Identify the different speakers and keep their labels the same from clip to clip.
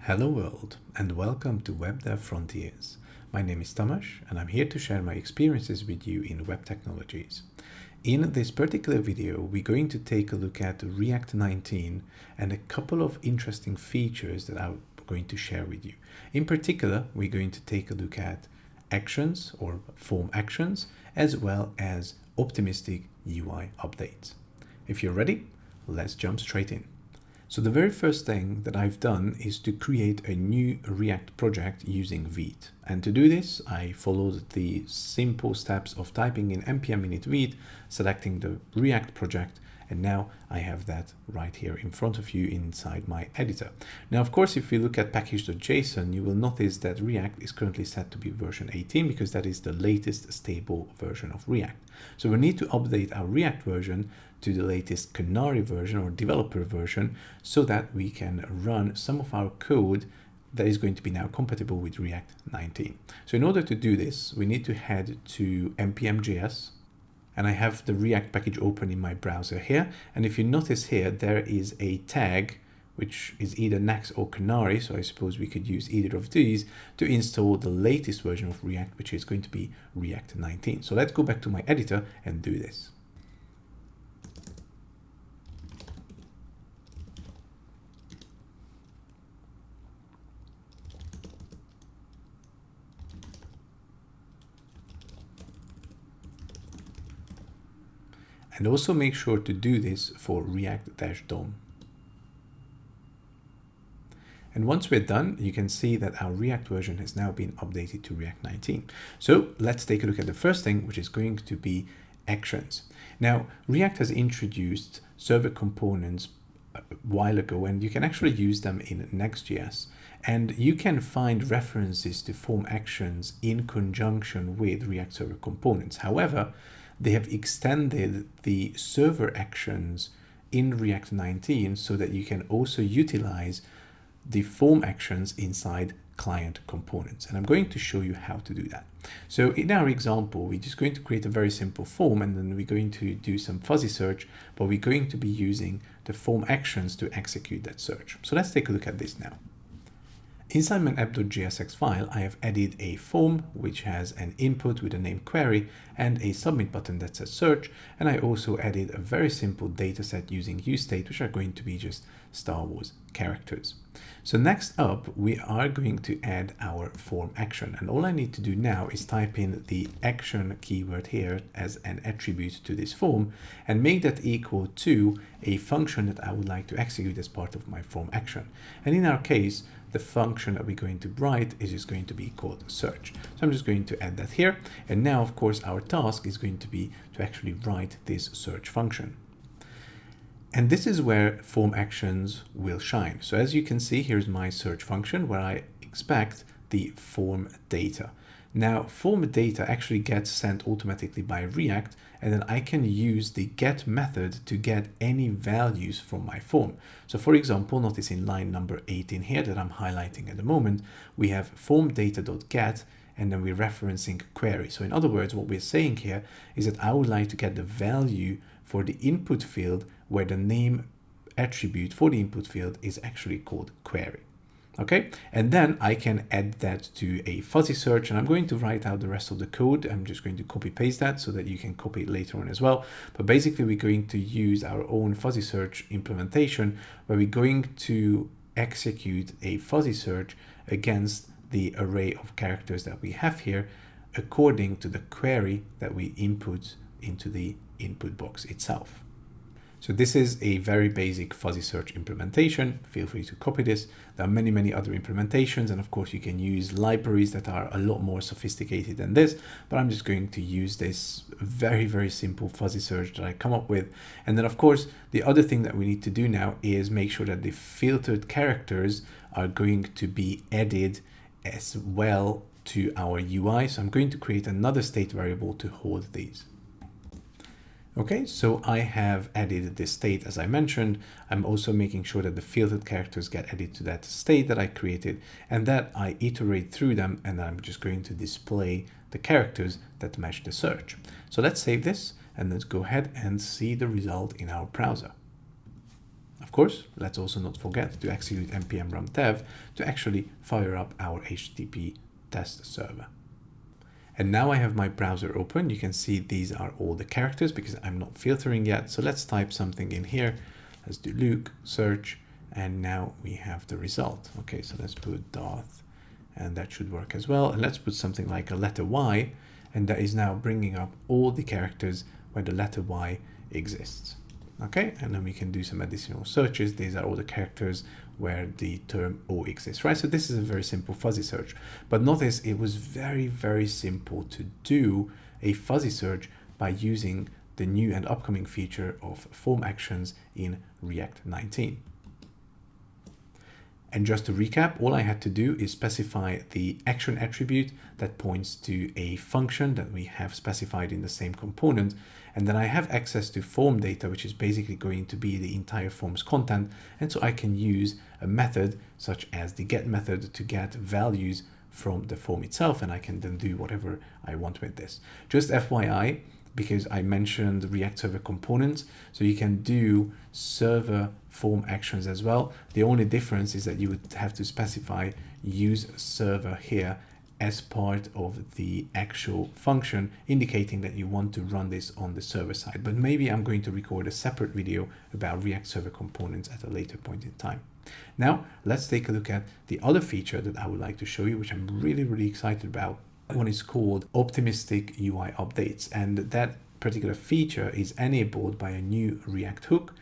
Speaker 1: Hello world, and welcome to Web Dev Frontiers. My name is Tamas, and I'm here to share my experiences with you in web technologies. In this particular video, we're going to take a look at React 19 and a couple of interesting features that I'm going to share with you. In particular, we're going to take a look at actions or form actions, as well as optimistic UI updates. If you're ready, let's jump straight in. So the very first thing that I've done is to create a new React project using Vite. And to do this, I followed the simple steps of typing in npm init vite, selecting the React project, and now I have that right here in front of you inside my editor. Now, of course, if we look at package.json, you will notice that React is currently set to be version 18 because that is the latest stable version of React. So we need to update our React version to the latest Canary version or developer version so that we can run some of our code that is going to be now compatible with React 19. So in order to do this, we need to head to npm.js. And I have the React package open in my browser here. And if you notice here, there is a tag, which is either Next or Canary. So I suppose we could use either of these to install the latest version of React, which is going to be React 19. So let's go back to my editor and do this. And also make sure to do this for React-DOM. And once we're done, you can see that our React version has now been updated to React 19. So let's take a look at the first thing, which is going to be actions. Now, React has introduced server components a while ago, and you can actually use them in Next.js. And you can find references to form actions in conjunction with React server components. However, they have extended the server actions in React 19 so that you can also utilize the form actions inside client components. And I'm going to show you how to do that. So in our example, we're just going to create a very simple form, and then we're going to do some fuzzy search, but we're going to be using the form actions to execute that search. So let's take a look at this now. Inside my app.jsx file, I have added a form which has an input with a name query and a submit button that says search. And I also added a very simple dataset using useState, which are going to be just Star Wars characters. So next up, we are going to add our form action. And all I need to do now is type in the action keyword here as an attribute to this form and make that equal to a function that I would like to execute as part of my form action. And in our case, the function that we're going to write is just going to be called search. So I'm just going to add that here. And now, of course, our task is going to be to actually write this search function. And this is where form actions will shine. So as you can see, here's my search function where I expect the form data. Now, form data actually gets sent automatically by React, and then I can use the get method to get any values from my form. So for example, notice in line number 18 here that I'm highlighting at the moment, we have form data.get, and then we're referencing query. So in other words, what we're saying here is that I would like to get the value for the input field where the name attribute for the input field is actually called query. Okay, and then I can add that to a fuzzy search, and I'm going to write out the rest of the code. I'm just going to copy paste that so that you can copy it later on as well. But basically, we're going to use our own fuzzy search implementation where we're going to execute a fuzzy search against the array of characters that we have here according to the query that we input into the input box itself. So this is a very basic fuzzy search implementation. Feel free to copy this. There are many, many other implementations. And of course, you can use libraries that are a lot more sophisticated than this. But I'm just going to use this very, very simple fuzzy search that I come up with. And then, of course, the other thing that we need to do now is make sure that the filtered characters are going to be added as well to our UI. So I'm going to create another state variable to hold these. Okay, so I have added this state as I mentioned. I'm also making sure that the filtered characters get added to that state that I created and that I iterate through them, and I'm just going to display the characters that match the search. So let's save this and let's go ahead and see the result in our browser. Of course, let's also not forget to execute npm run dev to actually fire up our HTTP test server. And now I have my browser open. You can see these are all the characters because I'm not filtering yet. So let's type something in here. Let's do Luke, search, and now we have the result. Okay, so let's put Darth, and that should work as well. And let's put something like a letter Y, and that is now bringing up all the characters where the letter Y exists. Okay, and then we can do some additional searches. These are all the characters where the term O exists, right? So this is a very simple fuzzy search, but notice it was very, very simple to do a fuzzy search by using the new and upcoming feature of form actions in React 19. And just to recap, all I had to do is specify the action attribute that points to a function that we have specified in the same component. And then I have access to form data, which is basically going to be the entire form's content. And so I can use a method such as the get method to get values from the form itself. And I can then do whatever I want with this. Just FYI, because I mentioned React Server components, so you can do server form actions as well. The only difference is that you would have to specify use server here as part of the actual function, indicating that you want to run this on the server side. But maybe I'm going to record a separate video about React Server components at a later point in time. Now, let's take a look at the other feature that I would like to show you, which I'm really, really excited about. One is called Optimistic UI updates, and that particular feature is enabled by a new React hook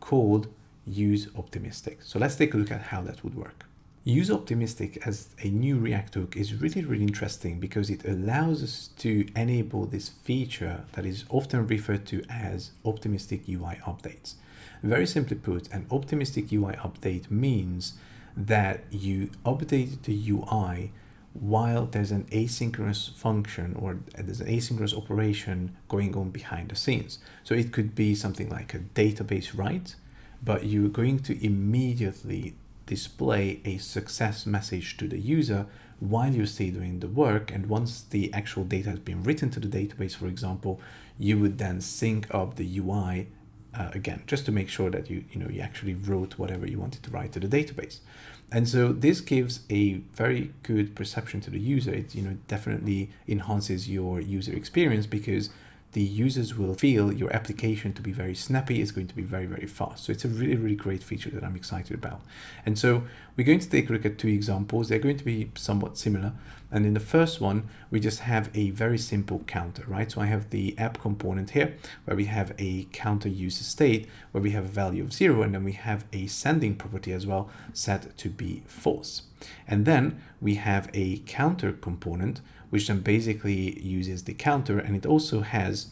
Speaker 1: called useOptimistic. So let's take a look at how that would work. useOptimistic as a new React hook is really, really interesting because it allows us to enable this feature that is often referred to as optimistic UI updates. Very simply put, an optimistic UI update means that you update the UI while there's an asynchronous function or there's an asynchronous operation going on behind the scenes. So it could be something like a database write, but you're going to immediately display a success message to the user while you're still doing the work. And once the actual data has been written to the database, for example, you would then sync up the UI again, just to make sure that you actually wrote whatever you wanted to write to the database. And so this gives a very good perception to the user. It definitely enhances your user experience because the users will feel your application to be very snappy. It's going to be very, very fast. So it's a really, really great feature that I'm excited about. And so we're going to take a look at two examples. They're going to be somewhat similar. And in the first one, we just have a very simple counter, right? So I have the app component here where we have a counter user state where we have a value of 0, and then we have a sending property as well set to be false. And then we have a counter component which then basically uses the counter, and it also has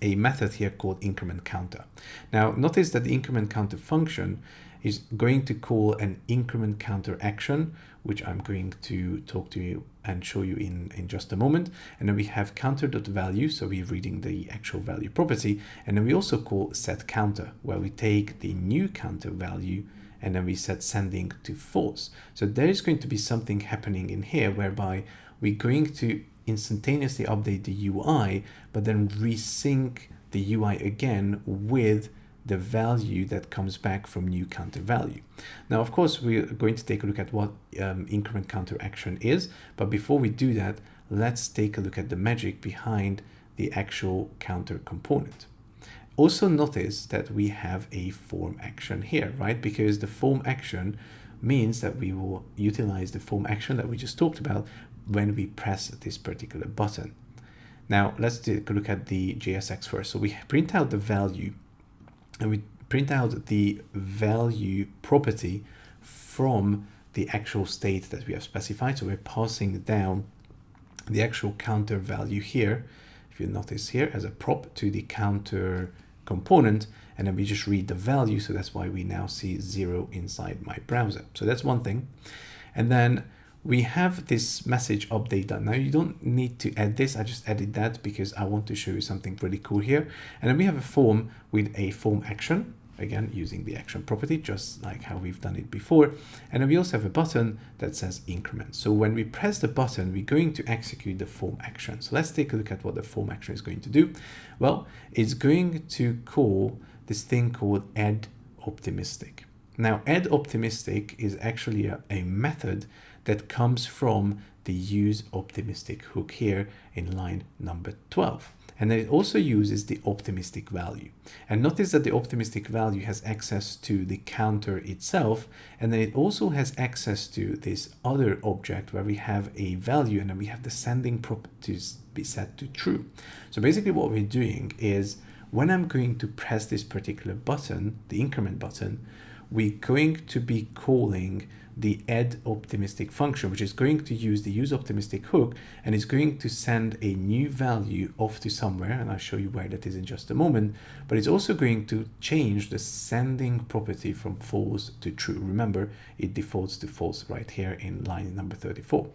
Speaker 1: a method here called increment counter. Now notice that the increment counter function is going to call an increment counter action, which I'm going to talk to you and show you in just a moment. And then we have counter.value, so we're reading the actual value property. And then we also call set counter, where we take the new counter value and then we set sending to false. So there is going to be something happening in here whereby we're going to instantaneously update the UI, but then resync the UI again with the value that comes back from new counter value. Now, of course, we're going to take a look at what increment counter action is, but before we do that, let's take a look at the magic behind the actual counter component. Also notice that we have a form action here, right? Because the form action means that we will utilize the form action that we just talked about when we press this particular button. Now let's take a look at the JSX first. So we print out the value and we print out the value property from the actual state that we have specified. So we're passing down the actual counter value here, if you notice here, as a prop to the counter component, and then we just read the value. So that's why we now see 0 inside my browser. So that's one thing. And then we have this message update done. Now you don't need to add this. I just added that because I want to show you something pretty cool here. And then we have a form with a form action, again, using the action property, just like how we've done it before. And then we also have a button that says increment. So when we press the button, we're going to execute the form action. So let's take a look at what the form action is going to do. Well, it's going to call this thing called add optimistic. Now, useOptimistic is actually a method that comes from the useOptimistic hook here in line number 12. And then it also uses the optimistic value. And notice that the optimistic value has access to the counter itself. And then it also has access to this other object where we have a value and then we have the sending properties be set to true. So basically what we're doing is when I'm going to press this particular button, the increment button, we're going to be calling the useOptimistic function, which is going to use the useOptimistic hook and is going to send a new value off to somewhere, and I'll show you where that is in just a moment, but it's also going to change the sending property from false to true. Remember, it defaults to false right here in line number 34.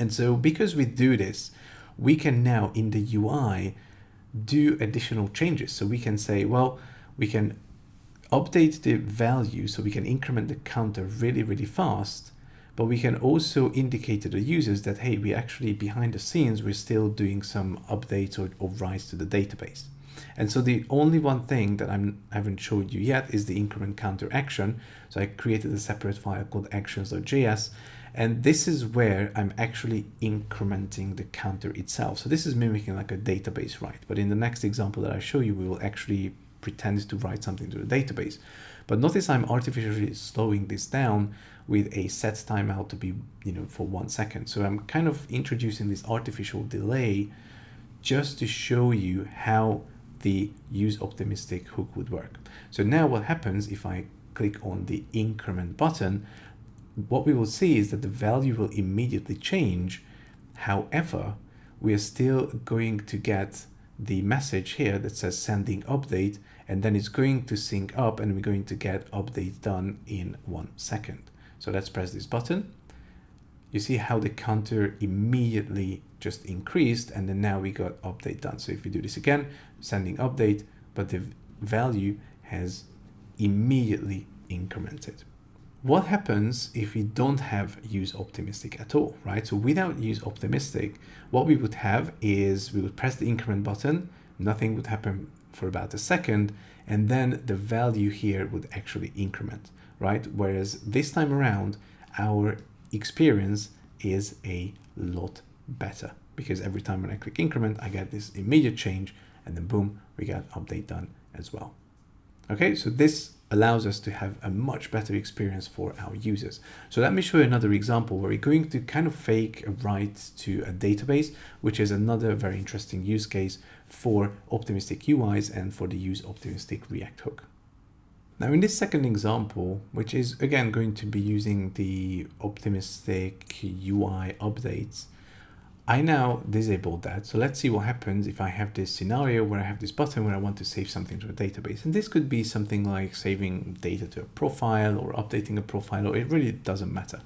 Speaker 1: And so because we do this, we can now in the UI do additional changes. So we can say, well, we can update the value so we can increment the counter really, really fast, but we can also indicate to the users that, hey, we actually behind the scenes, we're still doing some updates or writes to the database. And so the only one thing that I haven't showed you yet is the increment counter action. So I created a separate file called actions.js, and this is where I'm actually incrementing the counter itself. So this is mimicking like a database write, but in the next example that I show you, we will actually pretend to write something to the database. But notice I'm artificially slowing this down with a set timeout to be, for 1 second. So I'm kind of introducing this artificial delay just to show you how the useOptimistic hook would work. So now what happens if I click on the increment button, what we will see is that the value will immediately change. However, we are still going to get the message here that says sending update, and then it's going to sync up and we're going to get update done in 1 second. So let's press this button. You see how the counter immediately just increased, and then now we got update done. So if we do this again, sending update, but the value has immediately incremented. What happens if we don't have useOptimistic at all, right? So without useOptimistic, what we would have is we would press the increment button, nothing would happen for about a second, and then the value here would actually increment, right? Whereas this time around, our experience is a lot better because every time when I click increment, I get this immediate change, and then boom, we get update done as well. Okay, so this allows us to have a much better experience for our users. So let me show you another example where we're going to kind of fake a write to a database, which is another very interesting use case for optimistic UIs and for the useOptimistic React hook. Now in this second example, which is again going to be using the optimistic UI updates, I now disabled that. So let's see what happens if I have this scenario where I have this button where I want to save something to a database. And this could be something like saving data to a profile or updating a profile, or it really doesn't matter.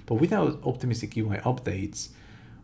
Speaker 1: But without optimistic UI updates,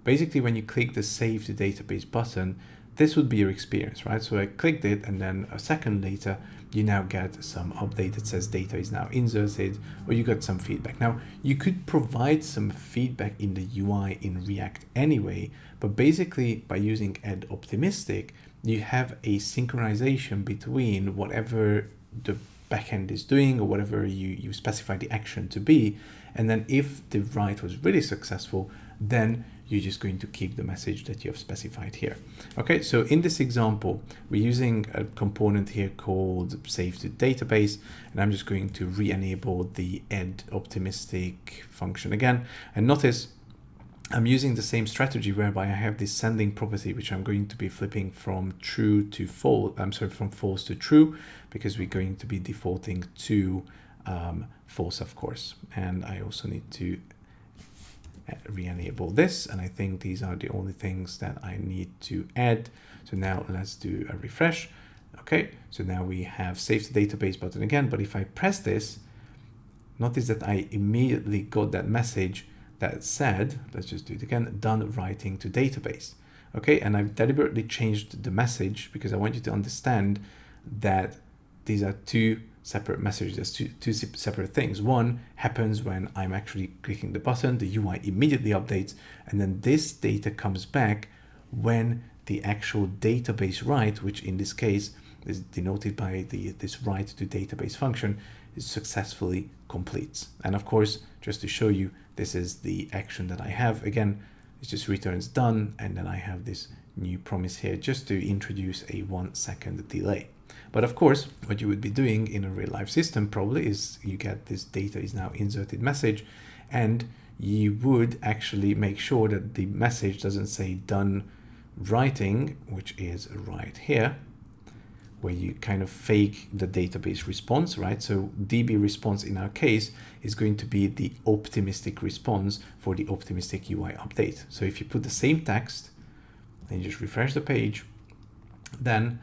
Speaker 1: basically when you click the save to database button, this would be your experience, right? So I clicked it, and then a second later, you now get some update that says data is now inserted, or you got some feedback. Now, you could provide some feedback in the UI in React anyway, but basically by using useOptimistic, you have a synchronization between whatever the backend is doing or whatever you specify the action to be. And then if the write was really successful, then you're just going to keep the message that you have specified here. Okay, so in this example, we're using a component here called save to database, and I'm just going to re-enable the useOptimistic function again. And notice I'm using the same strategy whereby I have this sending property, which I'm going to be flipping from true to false. From false to true, because we're going to be defaulting to false, of course. And I also need to re-enable this, and I think these are the only things that I need to add. So now let's do a refresh. Okay, so now we have save to database button again, but if I press this, notice that I immediately got that message that said, let's just do it again, done writing to database. Okay, and I've deliberately changed the message because I want you to understand that these are two separate messages, two separate things. One happens when I'm actually clicking the button, the UI immediately updates, and then this data comes back when the actual database write, which in this case is denoted by this write to database function, successfully completes. And of course, just to show you, this is the action that I have. Again, it just returns done, and then I have this new promise here just to introduce a 1 second delay. But of course, what you would be doing in a real life system probably is you get this data is now inserted message, and you would actually make sure that the message doesn't say done writing, which is right here, where you kind of fake the database response, right? So DB response in our case is going to be the optimistic response for the optimistic UI update. So if you put the same text and you just refresh the page, then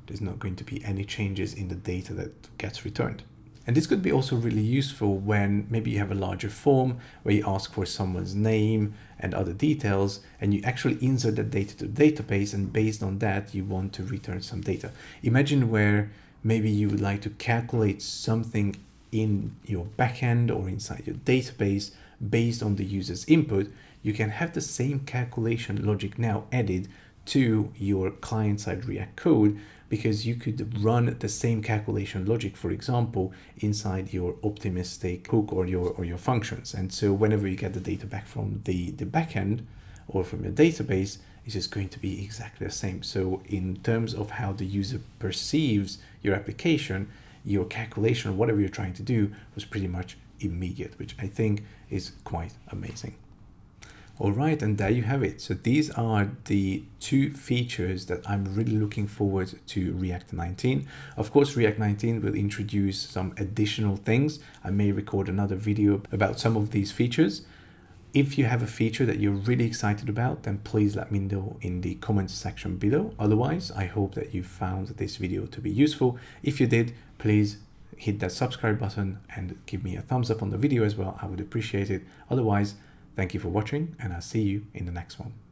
Speaker 1: there's not going to be any changes in the data that gets returned. And this could be also really useful when maybe you have a larger form where you ask for someone's name and other details, and you actually insert that data to the database, and based on that, you want to return some data. Imagine where maybe you would like to calculate something in your backend or inside your database based on the user's input. You can have the same calculation logic now added to your client-side React code, because you could run the same calculation logic, for example, inside your optimistic hook or your functions. And so whenever you get the data back from the backend or from your database, it's just going to be exactly the same. So in terms of how the user perceives your application, your calculation, whatever you're trying to do, was pretty much immediate, which I think is quite amazing. All right, and there you have it. So these are the 2 features that I'm really looking forward to React 19. Of course, React 19 will introduce some additional things. I may record another video about some of these features. If you have a feature that you're really excited about, then please let me know in the comments section below. Otherwise, I hope that you found this video to be useful. If you did, please hit that subscribe button and give me a thumbs up on the video as well. I would appreciate it. Otherwise, thank you for watching, and I'll see you in the next one.